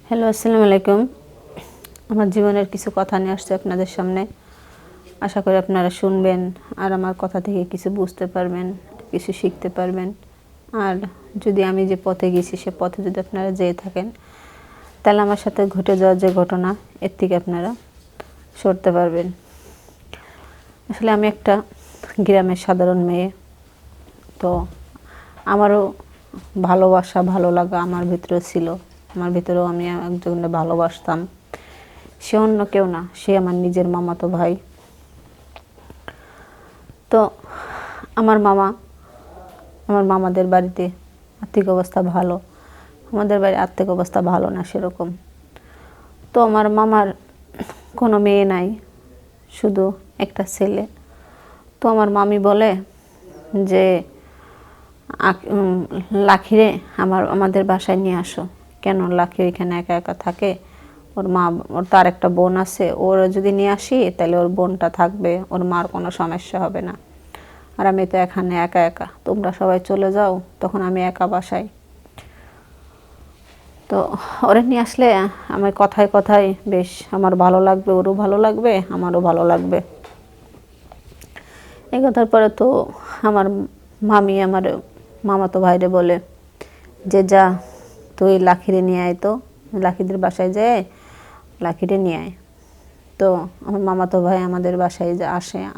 Hello, আসসালামু আলাইকুম। আমার জীবনের কিছু কথা নিয়ে আসছে আপনাদের সামনে। আশা করি আপনারা শুনবেন আর আমার কথা থেকে কিছু বুঝতে পারবেন, কিছু শিখতে পারবেন। আর যদি আমি যে পথে গেছি সে পথে যদি আপনারা যেয়ে থাকেন, তাহলে আমার সাথে ঘটে যাওয়া যে ঘটনা এর থেকে আপনারা সরতে পারবেন। আসলে আমি একটা গ্রামের সাধারণ মেয়ে। তো আমারও ভালোবাসা ভালো লাগা আমার ভিতরেও ছিল। আমার ভিতরেও আমি একজনকে ভালোবাসতাম। সে অন্য কেউ না, সে আমার নিজের মামাতো ভাই। তো আমার মামাদের বাড়িতে আর্থিক অবস্থা ভালো। আমাদের বাড়ির আর্থিক অবস্থা ভালো না সেরকম। তো আমার মামার কোনো মেয়ে নাই, শুধু একটা ছেলে। তো আমার মামি বলে যে লাখিরে আমাদের বাসায় নিয়ে আসো। কেন লাখি ওইখানে একা একা থাকে? ওর তার একটা বোন আছে, ওর যদি নিয়ে আসি তাহলে ওর বোনটা থাকবে, ওর মার কোনো সমস্যা হবে না। আর আমি তো এখানে একা একা, তোমরা সবাই চলে যাও, তখন আমি একা বাসায়। তো ওরে নিয়ে আসলে আমার কথায় কথায় বেশ আমার ভালো লাগবে, ওরও ভালো লাগবে, আমারও ভালো লাগবে। এই কথার পরে তো আমার মামি আমার মামাতো ভাইরে বলে যে যা তুই লাখিরে নিয়ে আয়, তো লাখিদের বাসায় যায় লাখিরে নিয়ে আয়। তো আমার মামাতো ভাই আমাদের বাসায়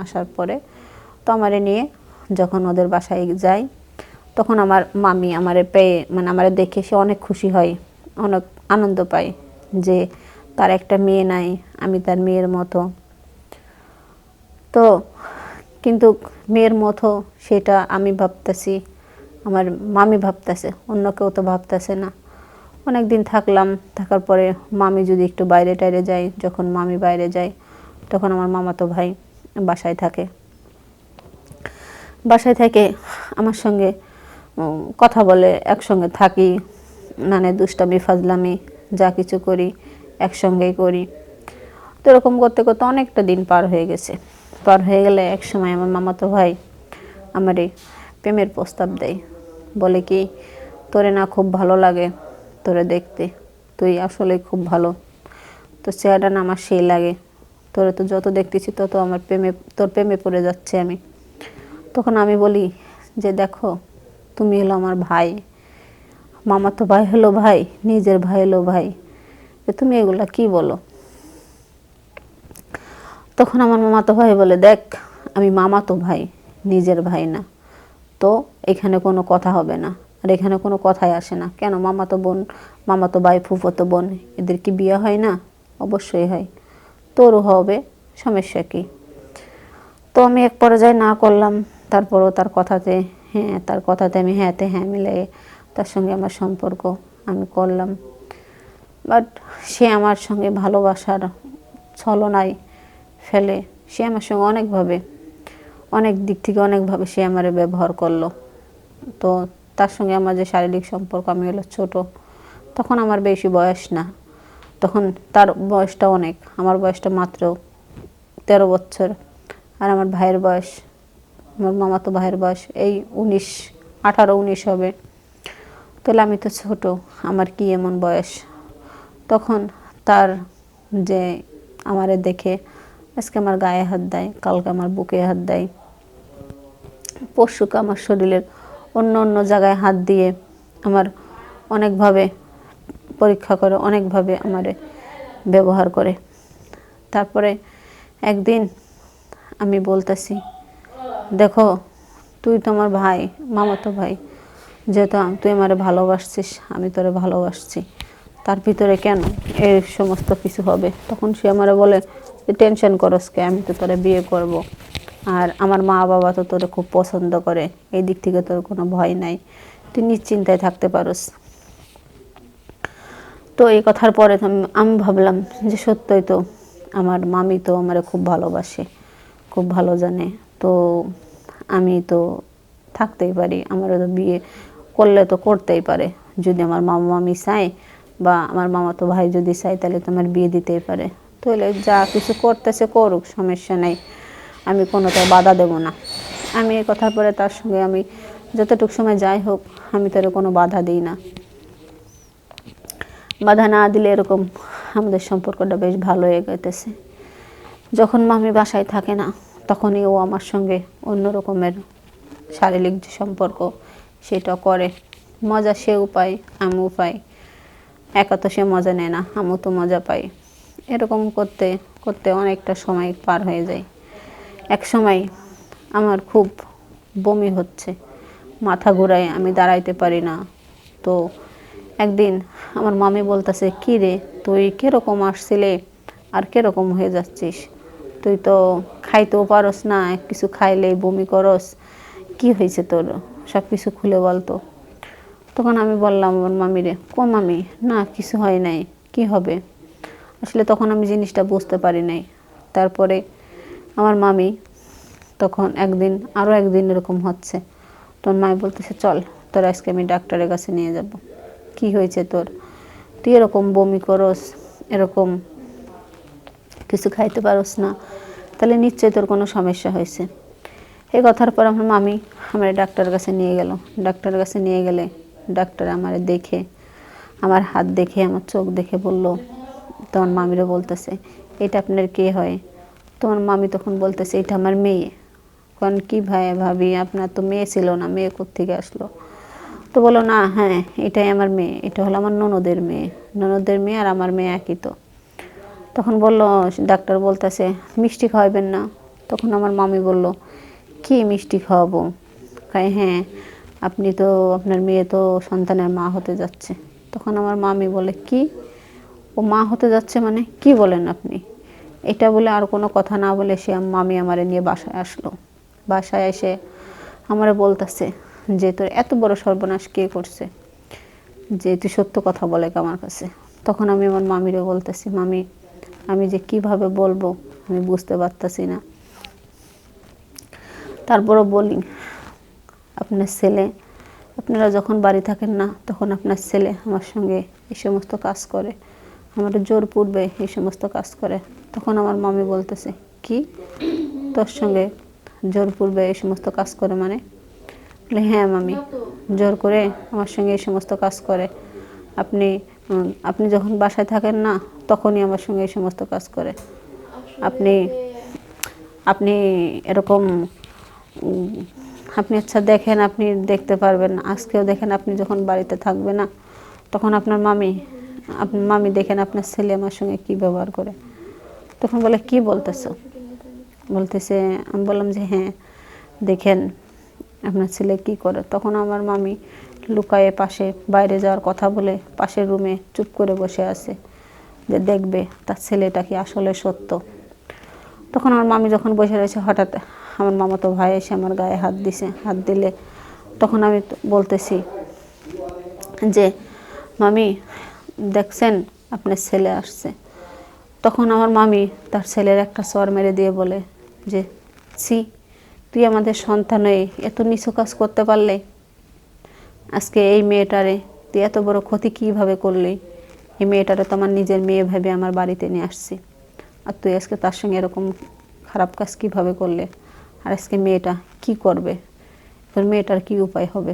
আসার পরে তো আমারে নিয়ে যখন ওদের বাসায় যাই, তখন আমার মামি আমারে পেয়ে মানে আমারে দেখে সে অনেক খুশি হয়, অনেক আনন্দ পায় যে তার একটা মেয়ে নাই, আমি তার মেয়ের মতো। তো কিন্তু মেয়ের মতো সেটা আমি ভাবতেছি, আমার মামি ভাবতেছে, অন্য কেউ তো ভাবতেছে না। অনেক দিন থাকার পরে মামি যদি একটু বাইরে টাইরে যায়, যখন মামি বাইরে যায় তখন আমার মামাতো ভাই বাসায় থাকে। বাসায় থেকে আমার সঙ্গে কথা বলে, একসঙ্গে থাকি, মানে দুষ্টামি ফাজলামি যা কিছু করি একসঙ্গেই করি। তো এরকম করতে করতে অনেকটা দিন পার হয়ে গেছে। পার হয়ে গেলে এক সময় আমার মামাতো ভাই আমারে প্রেমের প্রস্তাব দেয়। বলে কি, তোরে না খুব ভালো লাগে তোরে দেখতে, তুই আসলে খুব ভালো, তোর চেহারাটা না আমার সেই লাগে, তোরে তো যত দেখতেছি তত আমার তোর প্রেমে পড়ে যাচ্ছে আমি। তখন আমি বলি যে দেখো, তুমি হলো আমার ভাই, মামাতো ভাই হলো ভাই, নিজের ভাই হলো ভাই, তুমি এগুলা কি বলো? তখন আমার মামাতো ভাই বলে, দেখ আমি মামাতো ভাই, নিজের ভাই না, তো এখানে কোনো কথা হবে না, আর এখানে কোনো কথাই আসে না। কেন মামাতো বোন, মামাতো ভাই, ফুফাতো বোন, এদের কি বিয়ে হয় না? অবশ্যই হয়, তোরও হবে, সমস্যা কি? তো আমি এক পর্যায়ে না করলাম। তারপরও তার কথাতে আমি হ্যাঁতে হ্যাঁ মিলাই তার সঙ্গে আমার সম্পর্ক আমি করলাম। বাট সে আমার সঙ্গে ভালোবাসার ছলনায় ফেলে সে আমার সঙ্গে অনেক দিক থেকে অনেকভাবে সে আমার ব্যবহার করলো। তো তার সঙ্গে আমার যে শারীরিক সম্পর্ক, আমি হলো ছোট, তখন আমার বেশি বয়স না, তখন তার বয়সটা অনেক, আমার বয়সটা মাত্র 13 বছর। আর আমার মামাতো ভাইয়ের বয়স এই 18-19 হবে। তাহলে আমি তো ছোট, আমার কি এমন বয়স? তখন তার যে আমারে দেখে আজকে আমার গায়ে হাত দেয়, কালকে আমার বুকে হাত দেয়, পরশুকে আমার শরীরের অন্য অন্য জায়গায় হাত দিয়ে আমার অনেকভাবে পরীক্ষা করে, অনেকভাবে আমারে ব্যবহার করে। তারপরে একদিন আমি বলতেছি, দেখো তুই তো আমার ভাই, মামাতো ভাই, যেহেতু তুই আমারে ভালোবাসছিস, আমি তোরে ভালোবাসছি, তার ভিতরে কেন এই সমস্ত কিছু হবে? তখন সে আমারে বলে যে টেনশন করস কে, আমি তো তোরে বিয়ে করব, আর আমার মা বাবা তো তোরে খুব পছন্দ করে, এই দিক থেকে তোর কোনো ভয় নাই, তুই নিশ্চিন্তায় থাকতে পারস। তো এই কথার পরে আমি ভাবলাম যে সত্যই তো, আমার মামি তো আমারে খুব ভালোবাসে, খুব ভালো জানে, তো আমি তো থাকতেই পারি, আমারও তো বিয়ে করলে তো করতেই পারে, যদি আমার মামা মামি চায় বা আমার মামাতো ভাই যদি চায় তাহলে তো আমার বিয়ে দিতেই পারে। তাহলে যা কিছু করতেছে করুক, সমস্যা নেই, আমি কোনোটাই বাধা দেব না। আমি এই কথার পরে তার সঙ্গে আমি যতটুকু সময় যাই হোক, আমি তার কোনো বাধা দিই না। বাধা না দিলে এরকম আমাদের সম্পর্কটা বেশ ভালো এগোতেছে। যখন মামি বাসায় থাকে না তখনই ও আমার সঙ্গে অন্য রকমের শারীরিক যে সম্পর্ক সেটা করে। মজা সেও পায়, আমিও পাই। একা তো সে মজা নেয় না, আমিও তো মজা পাই। এরকম করতে করতে অনেকটা সময় পার হয়ে যায়। এক সময় আমার খুব বমি হচ্ছে, মাথা ঘুরায়, আমি দাঁড়াইতে পারি না। তো একদিন আমার মামি বলতেছে, কী রে তুই কীরকম আসছিলে আর কীরকম হয়ে যাচ্ছিস, তুই তো খাইতেও পারস না, কিছু খাইলেই বমি করস, কি হয়েছে তোর, সব কিছু খুলে বলতো। তখন আমি বললাম আমার মামিরে, মামি না কিছু হয় নাই, কি হবে। আসলে তখন আমি জিনিসটা বুঝতে পারি নাই। তারপরে আমার মামি তখন আরও একদিন এরকম হচ্ছে, তোর মাই বলতেছে, চল তোর আজকে আমি ডাক্তারের কাছে নিয়ে যাব। কি হয়েছে তোর, তুই এরকম বমি করস, এরকম কিছু খাইতে পারস না, তাহলে নিশ্চয়ই তোর কোনো সমস্যা হয়েছে। এই কথার পর আমার মামি আমার ডাক্তারের কাছে নিয়ে গেল। ডাক্তারের কাছে নিয়ে গেলে ডাক্তার আমার দেখে, আমার হাত দেখে, আমার চোখ দেখে বলল, তোমার মামিরও বলতেছে, এটা আপনার কে হয়। তোমার মামি তখন বলতেছে, এটা আমার মেয়ে। কারণ কি ভাবি, আপনার তো মেয়ে ছিল না, মেয়ে কোত্থেকে আসলো। তো বলো না, হ্যাঁ এটাই আমার মেয়ে, এটা হলো আমার ননদের মেয়ে। ননদের মেয়ে আর আমার মেয়ে একই তো। তখন বলল, ডাক্তার বলতেছে মিষ্টি খাওয়াবেন না। তখন আমার মামি বলল, কি মিষ্টি খাওয়াবো। হ্যাঁ আপনি তো, আপনার মেয়ে তো সন্তানের মা হতে যাচ্ছে। তখন আমার মামি বলে, কি, ও মা হতে যাচ্ছে মানে কি বলেন আপনি। এটা বলে আর কোনো কথা না বলে সে মামি আমারে নিয়ে বাসায় আসলো। বাসায় এসে আমারে বলতেছে যে তোর এত বড় সর্বনাশ কে করছে, যে তুই সত্য কথা বলে আমার কাছে। তখন আমি আমার মামিরে বলতেছি, মামি আমি যে কিভাবে বলবো আমি বুঝতে পারতেছি না। তারপরও বলি, আপনার ছেলে, আপনারা যখন বাড়ি থাকেন না তখন আপনার ছেলে আমার সঙ্গে এই সমস্ত কাজ করে, আমার জোর পূর্বে এই সমস্ত কাজ করে। তখন আমার মামি বলতেছে, কি তোর সঙ্গে জোর পূর্বে এই সমস্ত কাজ করে মানে। বলে, হ্যাঁ মামি, জোর করে আমার সঙ্গে এই সমস্ত কাজ করে। আপনি আপনি যখন বাসায় থাকেন না তখনই আমার সঙ্গে এই সমস্ত কাজ করে। আপনি আপনি এরকম আপনি আচ্ছা দেখেন, আপনি দেখতে পারবেন, আজকেও দেখেন আপনি যখন বাড়িতে থাকবে না তখন আপনার মামি দেখেন আপনার ছেলে আমার সঙ্গে কী ব্যবহার করে। তখন বলে, কি বলতেছো। বলতেছে, আমি বললাম যে হ্যাঁ দেখেন আপনার ছেলে কি করে। তখন আমার মামি লুকায়ে পাশে বাইরে যাওয়ার কথা বলে পাশের রুমে চুপ করে বসে আছে, যে দেখবে তার ছেলেটা কি আসলে সত্য। তখন আমার মামি যখন বসে রয়েছে, হঠাৎ আমার মামাতো ভাই এসে আমার গায়ে হাত দিছে। হাত দিলে তখন আমি বলতেছি যে, মামি দেখছেন আপনার ছেলে আসছে। তখন আমার মামি তার ছেলের একটা চর মেরে দিয়ে বলে যে, ছি, তুই আমাদের সন্তান হয়ে এত নিচু কাজ করতে পারলে, আজকে এই মেয়েটারে তুই এত বড় ক্ষতি কীভাবে করলি। এই মেয়েটারে তো আমার নিজের মেয়ে ভেবে আমার বাড়িতে নিয়ে আসছি, আর তুই আজকে তার সঙ্গে এরকম খারাপ কাজ কীভাবে করলে। আর আজকে মেয়েটা কি করবে, তোর মেয়েটার কি উপায় হবে,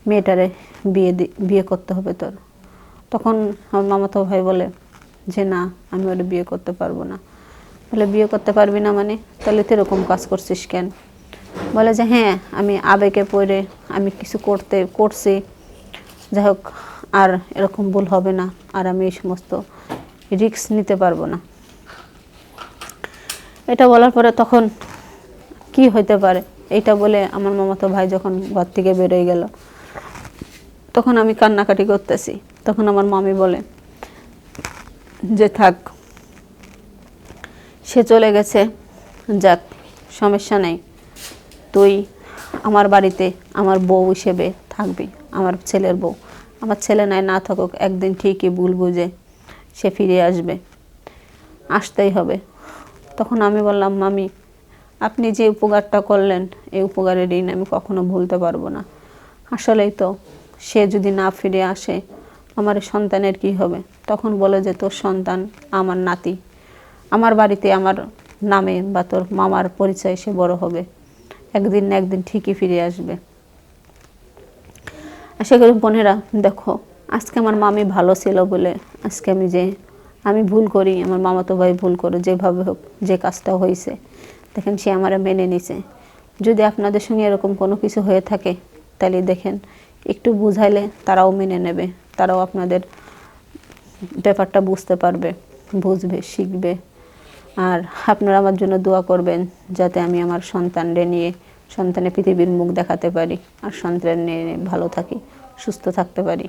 মেয়েটারে বিয়ে করতে হবে তোর। তখন আমার মামাতো ভাই বলে যে, না আমি ওটা বিয়ে করতে পারবো না। বলে, বিয়ে করতে পারবি না মানে, তাহলে তো এরকম কাজ করছিস কেন। বলে যে, হ্যাঁ আমি আবেগে পড়ে আমি কিছু করছি, যাই হোক আর এরকম ভুল হবে না, আর আমি এই সমস্ত রিস্ক নিতে পারবো না। এটা বলার পরে তখন কি হইতে পারে এইটা বলে আমার মামাতো ভাই যখন ঘর থেকে বেরোয় গেল, তখন আমি কান্নাকাটি করতেছি। তখন আমার মামি বলে যে, থাক সে চলে গেছে, যাক সমস্যা নেই, তুই আমার বাড়িতে আমার বউ হিসেবে থাকবি, আমার ছেলের বউ। আমার ছেলে না থাকুক, একদিন ঠিকই ভুল বুঝে সে ফিরে আসবে, আসতেই হবে। তখন আমি বললাম, মামি আপনি যে উপকারটা করলেন এই উপকারের ঋণ আমি কখনো ভুলতে পারবো না। আসলেই তো সে যদি না ফিরে আসে আমার সন্তানের কি হবে। তখন বলে যে, তোর সন্তান আমার নাতি, আমার বাড়িতে আমার নামে বা তোর মামার পরিচয় সে বড় হবে, একদিন না একদিন ঠিকই ফিরে আসবে। আশা করি বোনেরা দেখো, আজকে আমার মামি ভালো ছিল বলে আজকে আমি ভুল করি, আমার মামাতো ভাই ভুল করে, যেভাবে হোক যে কাজটা হয়েছে দেখেন সে আমারে মেনে নিছে। যদি আপনাদের সঙ্গে এরকম কোনো কিছু হয়ে থাকে তাহলে দেখেন একটু বুঝাইলে তারাও মেনে নেবে, তারাও আপনাদের ব্যাপারটা বুঝতে পারবে, বুঝবে, শিখবে। আর আপনারা আমার জন্য দোয়া করবেন যাতে আমি আমার সন্তানের পৃথিবীর মুখ দেখাতে পারি আর সন্তান নিয়ে ভালো থাকি, সুস্থ থাকতে পারি।